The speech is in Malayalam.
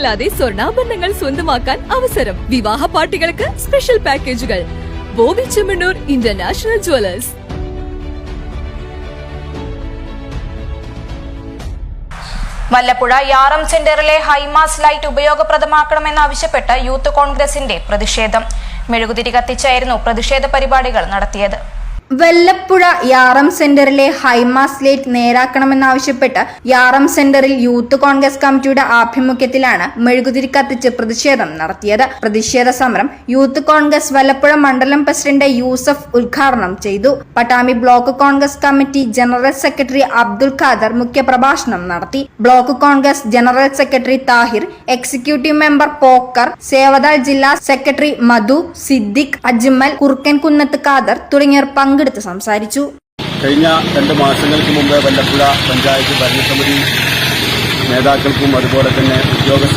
ഇല്ലാതെ സ്വർണ്ണാഭരണങ്ങൾ സ്വന്തമാക്കാൻ അവസരം. വിവാഹ പാർട്ടികൾക്ക് സ്പെഷ്യൽ പാക്കേജുകൾ. Boby Chemmanur international jewellers. വല്ലപ്പുഴ യാറം സെന്ററിലെ ഹൈമാസ് ലൈറ്റ് ഉപയോഗപ്രദമാക്കണമെന്നാവശ്യപ്പെട്ട് യൂത്ത് കോൺഗ്രസിന്റെ പ്രതിഷേധം. മെഴുകുതിരി കത്തിച്ചായിരുന്നു പ്രതിഷേധ പരിപാടികൾ നടത്തിയത്. വല്ലപ്പുഴ യാറം സെന്ററിലെ ഹൈമാസ് ലൈറ്റ് നേരാക്കണമെന്നാവശ്യപ്പെട്ട് യാറം സെന്ററിൽ യൂത്ത് കോൺഗ്രസ് കമ്മിറ്റിയുടെ ആഭിമുഖ്യത്തിലാണ് മെഴുകുതിരി കത്തിച്ച് പ്രതിഷേധം നടത്തിയത്. പ്രതിഷേധ സമരം യൂത്ത് കോൺഗ്രസ് വല്ലപ്പുഴ മണ്ഡലം പ്രസിഡന്റ് യൂസഫ് ഉദ്ഘാടനം ചെയ്തു. Pattambi block Congress committee general secretary Abdul Khader മുഖ്യപ്രഭാഷണം നടത്തി. Block Congress general secretary Thahir, executive member Pokkar, Seva Dal ജില്ലാ സെക്രട്ടറി മധു, സിദ്ദിഖ്, അജ്മൽ, കുറുക്കൻകുന്നത്ത് ഖാദർ തുടങ്ങിയവർ പങ്കെടുത്ത് സംസാരിച്ചു. കഴിഞ്ഞ 2 മാസങ്ങൾക്ക് മുമ്പ് വല്ലപ്പുഴ പഞ്ചായത്ത് ഭരണസമിതി നേതാക്കൾക്കും അതുപോലെ തന്നെ ഉദ്യോഗസ്ഥ